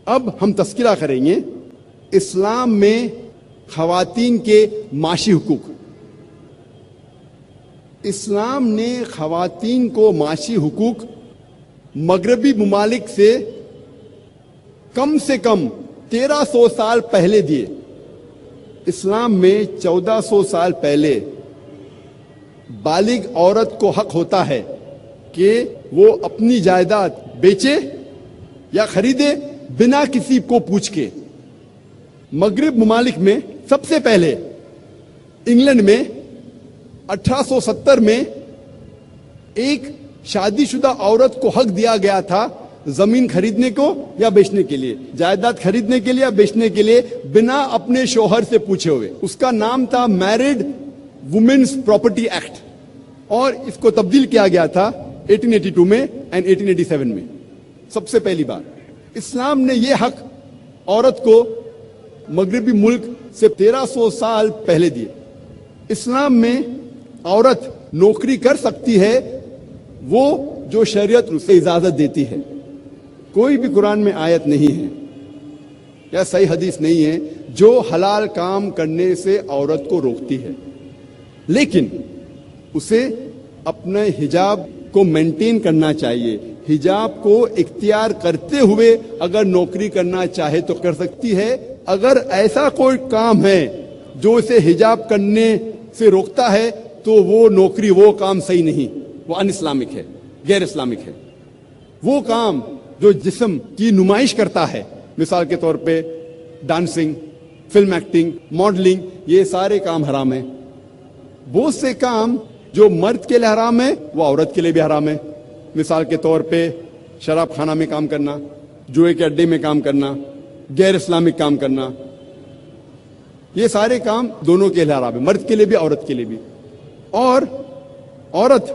اب ہم تذکرہ کریں گے اسلام میں خواتین کے معاشی حقوق. اسلام نے خواتین کو معاشی حقوق مغربی ممالک سے کم 1300 سال پہلے دیے. اسلام میں 1400 سال پہلے بالغ عورت کو حق ہوتا ہے کہ وہ اپنی جائیداد بیچے یا خریدے بنا کسی کو پوچھ کے. مغرب ممالک میں سب سے پہلے انگلینڈ میں 1870 میں ایک شادی شدہ عورت کو حق دیا گیا تھا زمین خریدنے کو یا بیچنے کے لیے، جائیداد خریدنے کے لیے یا بیچنے کے لیے بنا اپنے شوہر سے پوچھے ہوئے. اس کا نام تھا میرڈ وومنز پراپرٹی ایکٹ، اور اس کو تبدیل کیا گیا تھا 1882 میں اینڈ 1887 میں. سب سے پہلی بار اسلام نے یہ حق عورت کو مغربی ملک سے 1300 سال پہلے دیے. اسلام میں عورت نوکری کر سکتی ہے وہ جو شریعت اسے اجازت دیتی ہے. کوئی بھی قرآن میں آیت نہیں ہے یا صحیح حدیث نہیں ہے جو حلال کام کرنے سے عورت کو روکتی ہے، لیکن اسے اپنے حجاب کو مینٹین کرنا چاہیے. حجاب کو اختیار کرتے ہوئے اگر نوکری کرنا چاہے تو کر سکتی ہے. اگر ایسا کوئی کام ہے جو اسے حجاب کرنے سے روکتا ہے تو وہ نوکری، وہ کام صحیح نہیں، وہ ان اسلامک ہے، غیر اسلامک ہے. وہ کام جو جسم کی نمائش کرتا ہے، مثال کے طور پہ ڈانسنگ، فلم ایکٹنگ، ماڈلنگ، یہ سارے کام حرام ہیں. بہت سے کام جو مرد کے لیے حرام ہے وہ عورت کے لیے بھی حرام ہے. مثال کے طور پہ شراب خانہ میں کام کرنا، جوئے کے اڈے میں کام کرنا، غیر اسلامک کام کرنا، یہ سارے کام دونوں کے لیے حرام ہے، مرد کے لیے بھی عورت کے لیے بھی. اور عورت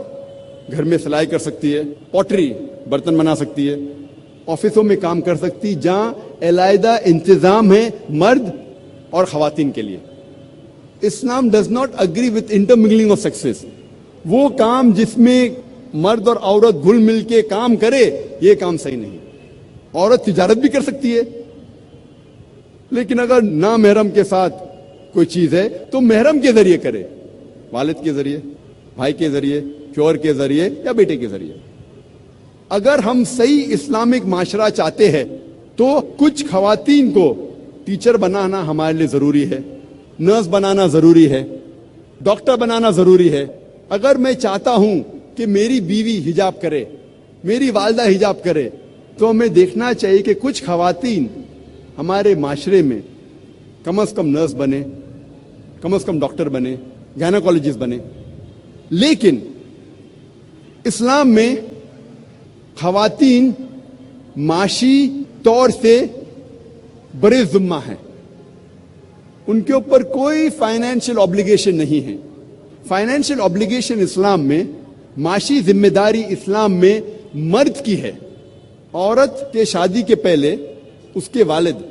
گھر میں سلائی کر سکتی ہے، پوٹری برتن بنا سکتی ہے، آفسوں میں کام کر سکتی جہاں علیحدہ انتظام ہے مرد اور خواتین کے لیے. Islam does not agree with intermingling of sexes. وہ کام جس میں مرد اور عورت گھل مل کے کام کرے یہ کام صحیح نہیں. عورت تجارت بھی کر سکتی ہے، لیکن اگر نامحرم کے ساتھ کوئی چیز ہے تو محرم کے ذریعے کرے، والد کے ذریعے، بھائی کے ذریعے، شوہر کے ذریعے یا بیٹے کے ذریعے. اگر ہم صحیح اسلامک معاشرہ چاہتے ہیں تو کچھ خواتین کو ٹیچر بنانا ہمارے لیے ضروری ہے، نرس بنانا ضروری ہے، ڈاکٹر بنانا ضروری ہے. اگر میں چاہتا ہوں کہ میری بیوی حجاب کرے، میری والدہ حجاب کرے، تو ہمیں دیکھنا چاہیے کہ کچھ خواتین ہمارے معاشرے میں کم از کم نرس بنے، کم از کم ڈاکٹر بنے، گائنیکولوجسٹ بنے. لیکن اسلام میں خواتین معاشی طور سے بڑے ذمہ ہیں، ان کے اوپر کوئی فائنینشیل obligation نہیں ہے. فائنینشیل obligation اسلام میں، معاشی ذمہ داری اسلام میں مرد کی ہے. عورت کے شادی کے پہلے اس کے والد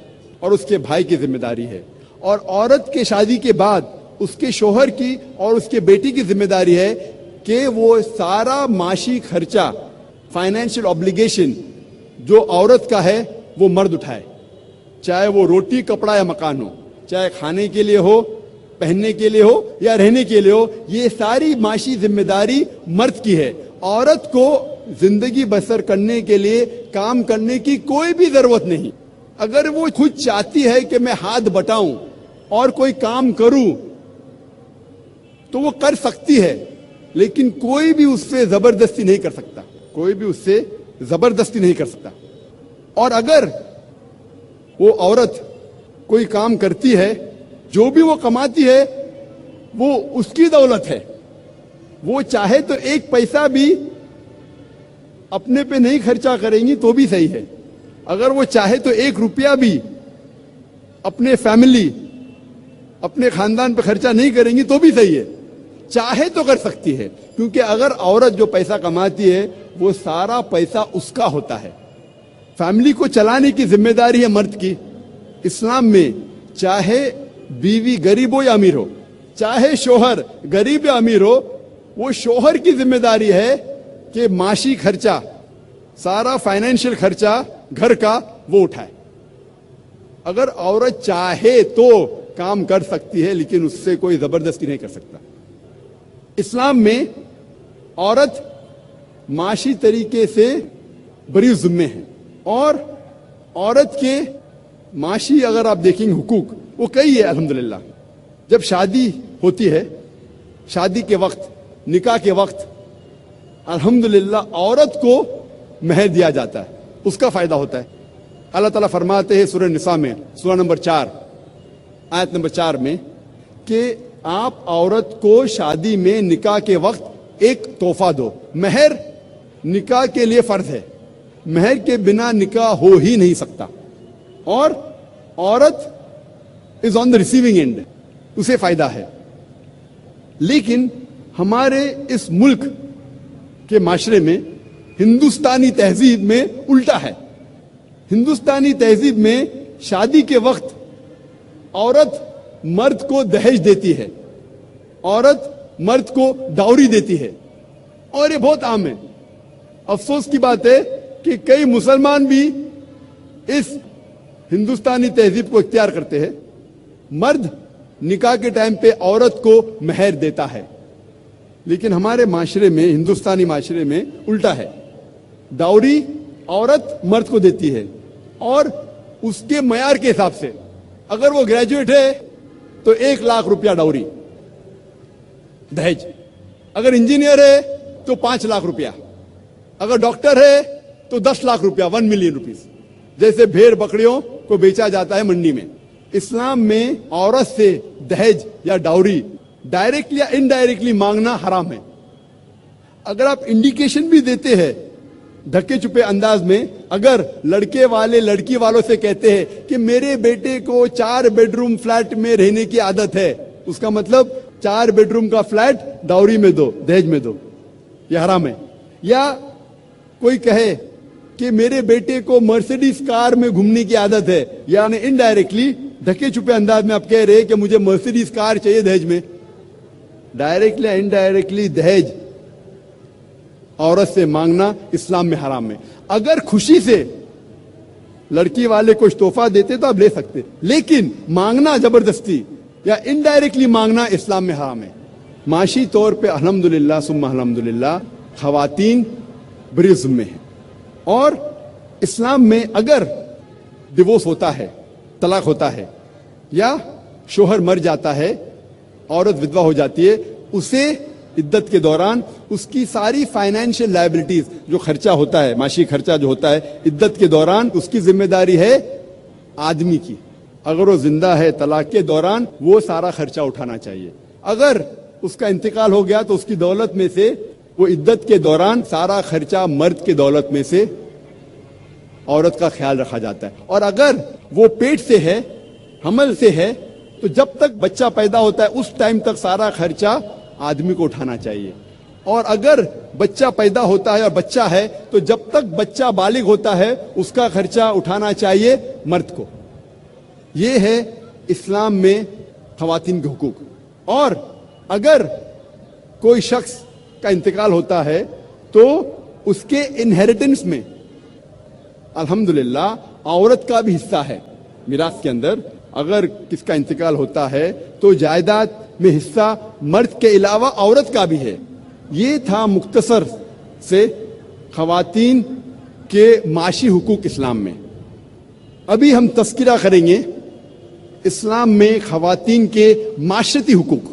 اور اس کے بھائی کی ذمہ داری ہے، اور عورت کے شادی کے بعد اس کے شوہر کی اور اس کے بیٹی کی ذمہ داری ہے کہ وہ سارا معاشی خرچہ، فائنینشیل obligation جو عورت کا ہے وہ مرد اٹھائے، چاہے وہ روٹی کپڑا یا مکان ہو، چاہے کھانے کے لیے ہو، پہننے کے لیے ہو یا رہنے کے لیے ہو. یہ ساری معاشی ذمہ داری مرد کی ہے. عورت کو زندگی بسر کرنے کے لیے کام کرنے کی کوئی بھی ضرورت نہیں. اگر وہ خود چاہتی ہے کہ میں ہاتھ بٹاؤں اور کوئی کام کروں تو وہ کر سکتی ہے، لیکن کوئی بھی اس سے زبردستی نہیں کر سکتا، کوئی بھی اس سے زبردستی نہیں کر سکتا. اور اگر وہ عورت کوئی کام کرتی ہے، جو بھی وہ کماتی ہے وہ اس کی دولت ہے، وہ چاہے تو ایک پیسہ بھی اپنے پہ نہیں خرچہ کریں گی تو بھی صحیح ہے. اگر وہ چاہے تو 1 روپیہ بھی اپنے فیملی، اپنے خاندان پہ خرچہ نہیں کریں گی تو بھی صحیح ہے. چاہے تو کر سکتی ہے، کیونکہ اگر عورت جو پیسہ کماتی ہے وہ سارا پیسہ اس کا ہوتا ہے. فیملی کو چلانے کی ذمہ داری ہے مرد کی. اسلام میں چاہے بیوی غریب ہو یا امیر ہو، چاہے شوہر غریب یا امیر ہو، وہ شوہر کی ذمہ داری ہے کہ معاشی خرچہ، سارا فائنینشیل خرچہ گھر کا وہ اٹھائے. اگر عورت چاہے تو کام کر سکتی ہے، لیکن اس سے کوئی زبردستی نہیں کر سکتا۔ اسلام میں عورت معاشی طریقے سے بری ذمے ہے، اور عورت کے معاشی اگر آپ دیکھیں گے حقوق وہ کئی ہے الحمدللہ۔ جب شادی ہوتی ہے، شادی کے وقت، نکاح کے وقت الحمدللہ عورت کو مہر دیا جاتا ہے، اس کا فائدہ ہوتا ہے۔ اللہ تعالیٰ فرماتے ہیں سورہ نساء میں، سورہ نمبر 4 آیت نمبر 4 میں کہ آپ عورت کو شادی میں نکاح کے وقت ایک تحفہ دو۔ مہر نکاح کے لیے فرض ہے، مہر کے بنا نکاح ہو ہی نہیں سکتا، اور عورت از آن دا ریسیونگ اینڈ، اسے فائدہ ہے۔ لیکن ہمارے اس ملک کے معاشرے میں، ہندوستانی تہذیب میں الٹا ہے۔ ہندوستانی تہذیب میں شادی کے وقت عورت مرد کو دہیج دیتی ہے، عورت مرد کو ڈاوری دیتی ہے، اور یہ بہت عام ہے۔ افسوس کی بات ہے کہ کئی مسلمان بھی اس ہندوستانی تہذیب کو اختیار کرتے ہیں۔ مرد نکاح کے ٹائم پہ عورت کو مہر دیتا ہے، لیکن ہمارے معاشرے میں، ہندوستانی معاشرے میں الٹا ہے۔ ڈاوری عورت مرد کو دیتی ہے، اور اس کے معیار کے حساب سے، اگر وہ گریجویٹ ہے تو 1 لاکھ روپیہ ڈاوری دہیج، اگر انجینئر ہے تو 5 لاکھ روپیہ، اگر ڈاکٹر ہے تو 10 لاکھ روپیہ، 1 ملین روپیز، جیسے بھیڑ بکریوں کو بیچا جاتا ہے منڈی میں۔ اسلام میں عورت سے دہیج یا ڈاوری ڈائریکٹلی یا انڈائریکٹلی مانگنا حرام ہے۔ اگر آپ انڈیکیشن بھی دیتے ہیں دھکے چھپے انداز میں، اگر لڑکے والے لڑکی والوں سے کہتے ہیں کہ میرے بیٹے کو 4 بیڈ روم فلیٹ میں رہنے کی عادت ہے، اس کا مطلب 4 بیڈ روم کا فلیٹ ڈاوری میں دو، دہیج میں دو، یہ حرام ہے۔ یا کوئی کہے کہ میرے بیٹے کو مرسیڈیز کار میں گھومنے کی عادت ہے، یعنی انڈائریکٹلی دھکے چھپے انداز میں آپ کہہ رہے کہ مجھے مرسیڈیز کار چاہیے دہیج میں۔ ڈائریکٹلی انڈائریکٹلی دہیج عورت سے مانگنا اسلام میں حرام ہے۔ اگر خوشی سے لڑکی والے کچھ تحفہ دیتے تو آپ لے سکتے، لیکن مانگنا زبردستی یا انڈائریکٹلی مانگنا اسلام میں حرام ہے۔ معاشی طور پہ الحمدللہ ثم الحمدللہ خواتین بری ذمے ہیں، اور اسلام میں اگر ڈیورس ہوتا ہے، طلاق ہوتا ہے، یا شوہر مر جاتا ہے، عورت ودوا ہو جاتی ہے، اسے عدت کے دوران اس کی ساری فائنینشیل لائبلٹیز، جو خرچہ ہوتا ہے، معاشی خرچہ جو ہوتا ہے عدت کے دوران، اس کی ذمہ داری ہے آدمی کی۔ اگر وہ زندہ ہے طلاق کے دوران وہ سارا خرچہ اٹھانا چاہیے۔ اگر اس کا انتقال ہو گیا تو اس کی دولت میں سے وہ عدت کے دوران سارا خرچہ مرد کے دولت میں سے عورت کا خیال رکھا جاتا ہے۔ اور اگر وہ پیٹ سے ہے، حمل سے ہے، تو جب تک بچہ پیدا ہوتا ہے اس ٹائم تک سارا خرچہ آدمی کو اٹھانا چاہیے۔ اور اگر بچہ پیدا ہوتا ہے اور بچہ ہے تو جب تک بچہ بالغ ہوتا ہے اس کا خرچہ اٹھانا چاہیے مرد کو۔ یہ ہے اسلام میں خواتین کے حقوق۔ اور اگر کوئی شخص کا انتقال ہوتا ہے تو اس کے انہیریٹنس میں الحمدللہ عورت کا بھی حصہ ہے۔ میراث کے اندر اگر کس کا انتقال ہوتا ہے تو جائیداد میں حصہ مرد کے علاوہ عورت کا بھی ہے۔ یہ تھا مختصر سے خواتین کے معاشی حقوق اسلام میں۔ ابھی ہم تذکرہ کریں گے اسلام میں خواتین کے معاشرتی حقوق۔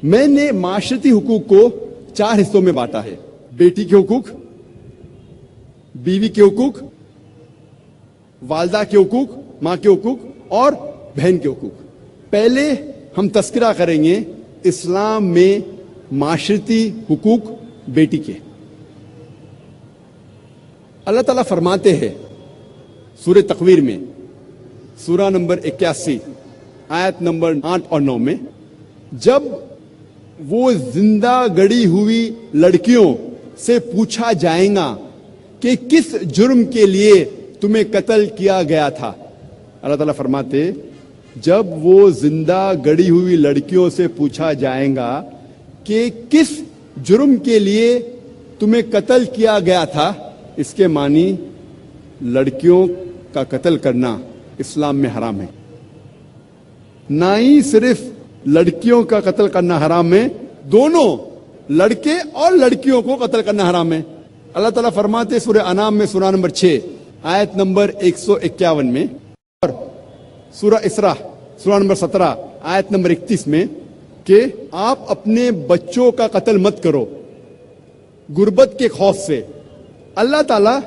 میں نے معاشرتی حقوق کو 4 حصوں میں بانٹا ہے: بیٹی کے حقوق، بیوی کے حقوق، والدہ کے حقوق، ماں کے حقوق، اور بہن کے حقوق۔ پہلے ہم تذکرہ کریں گے اسلام میں معاشرتی حقوق بیٹی کے۔ اللہ تعالیٰ فرماتے ہیں سورہ تکویر میں، سورہ نمبر 81 آیت نمبر 8 اور 9 میں، جب وہ زندہ گڑی ہوئی لڑکیوں سے پوچھا جائے گا کہ کس جرم کے لیے تمہیں قتل کیا گیا تھا، اللہ تعالیٰ فرماتے جب وہ زندہ گڑی ہوئی لڑکیوں سے پوچھا جائے گا کہ کس جرم کے لیے تمہیں قتل کیا گیا تھا، اس کے معنی لڑکیوں کا قتل کرنا اسلام میں حرام ہے. نہ ہی صرف لڑکیوں کا قتل کرنا حرام ہے، دونوں لڑکے اور لڑکیوں کو قتل کرنا حرام ہے. اللہ تعالیٰ فرماتے سورہ انعام میں سورہ نمبر 6 آیت نمبر 151 میں، اور سورہ اسراء سورہ نمبر 17 آیت نمبر 31 میں کہ آپ اپنے بچوں کا قتل مت کرو غربت کے خوف سے. اللہ تعالیٰ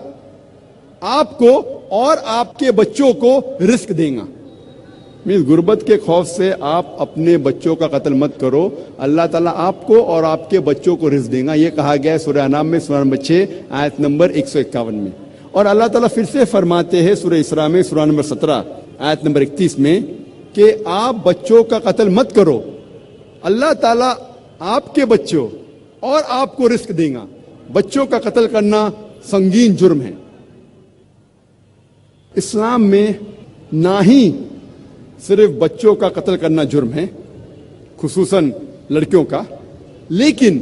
آپ کو اور آپ کے بچوں کو رزق دے گا. غربت کے خوف سے آپ اپنے بچوں کا قتل مت کرو، اللہ تعالیٰ آپ کو اور آپ کے بچوں کو رزق دے گا. یہ کہا گیا ہے سورہ انعام میں سورہ نمبر 6 آیت نمبر 151 میں. اور اللہ تعالیٰ پھر سے فرماتے ہیں سورہ اسراء میں سورہ نمبر 17 آیت نمبر 31 میں کہ آپ بچوں کا قتل مت کرو، اللہ تعالیٰ آپ کے بچوں اور آپ کو رزق دے گا. بچوں کا قتل کرنا سنگین جرم ہے. اسلام میں نہ ہی صرف بچوں کا قتل کرنا جرم ہے، خصوصاً لڑکیوں کا، لیکن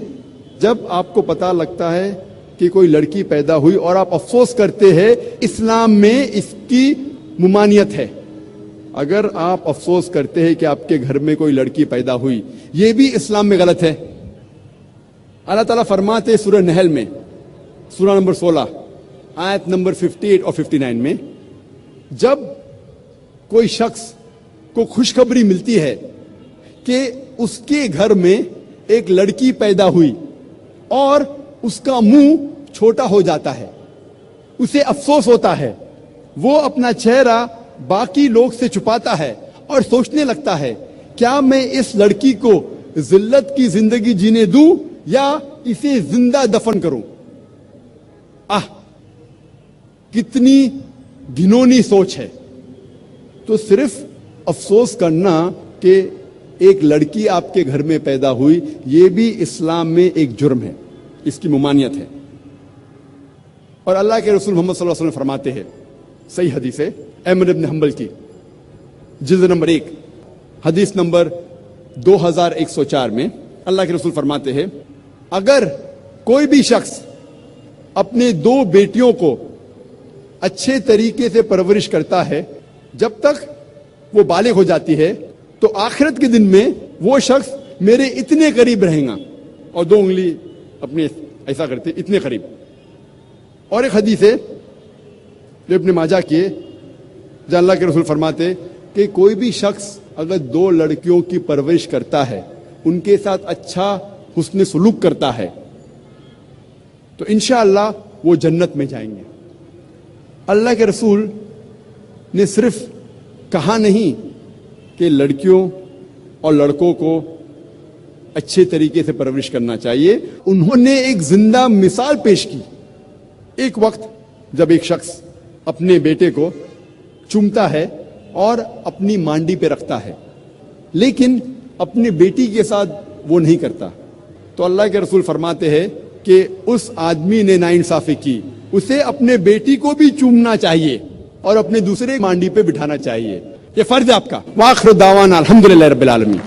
جب آپ کو پتہ لگتا ہے کہ کوئی لڑکی پیدا ہوئی اور آپ افسوس کرتے ہیں، اسلام میں اس کی ممانعت ہے. اگر آپ افسوس کرتے ہیں کہ آپ کے گھر میں کوئی لڑکی پیدا ہوئی، یہ بھی اسلام میں غلط ہے. اللہ تعالیٰ فرماتے سورہ نحل میں سورہ نمبر 16 آیت نمبر 58 اور 59 میں، جب کوئی شخص کو خوشخبری ملتی ہے کہ اس کے گھر میں ایک لڑکی پیدا ہوئی اور اس کا منہ چھوٹا ہو جاتا ہے، اسے افسوس ہوتا ہے، وہ اپنا چہرہ باقی لوگ سے چھپاتا ہے اور سوچنے لگتا ہے کیا میں اس لڑکی کو ذلت کی زندگی جینے دوں یا اسے زندہ دفن کروں. کتنی گھنونی سوچ ہے. تو صرف افسوس کرنا کہ ایک لڑکی آپ کے گھر میں پیدا ہوئی، یہ بھی اسلام میں ایک جرم ہے، اس کی ممانعت ہے. اور اللہ کے رسول محمد صلی اللہ علیہ وسلم فرماتے ہیں، صحیح حدیث ہے احمد بن حنبل کی، جلد نمبر 1 حدیث نمبر 2104 میں اللہ کے رسول فرماتے ہیں، اگر کوئی بھی شخص اپنے 2 بیٹیوں کو اچھے طریقے سے پرورش کرتا ہے جب تک وہ بالغ ہو جاتی ہے، تو آخرت کے دن میں وہ شخص میرے اتنے قریب رہیں گا. اور 2 انگلی اپنے ایسا کرتے اتنے قریب. اور ایک حدیث ہے جو ابن ماجہ کی ہے، جہاں اللہ کے رسول فرماتے کہ کوئی بھی شخص اگر 2 لڑکیوں کی پرورش کرتا ہے، ان کے ساتھ اچھا حسن سلوک کرتا ہے، تو انشاءاللہ وہ جنت میں جائیں گے. اللہ کے رسول نے صرف کہا نہیں کہ لڑکیوں اور لڑکوں کو اچھے طریقے سے پرورش کرنا چاہیے، انہوں نے ایک زندہ مثال پیش کی. ایک وقت جب ایک شخص اپنے بیٹے کو چومتا ہے اور اپنی مانڈی پہ رکھتا ہے، لیکن اپنی بیٹی کے ساتھ وہ نہیں کرتا، تو اللہ کے رسول فرماتے ہیں کہ اس آدمی نے ناانصافی کی، اسے اپنے بیٹی کو بھی چومنا چاہیے اور اپنے دوسرے مانڈی پہ بٹھانا چاہیے. یہ فرض ہے آپ کا. وآخر دعوانا الحمدللہ رب العالمین.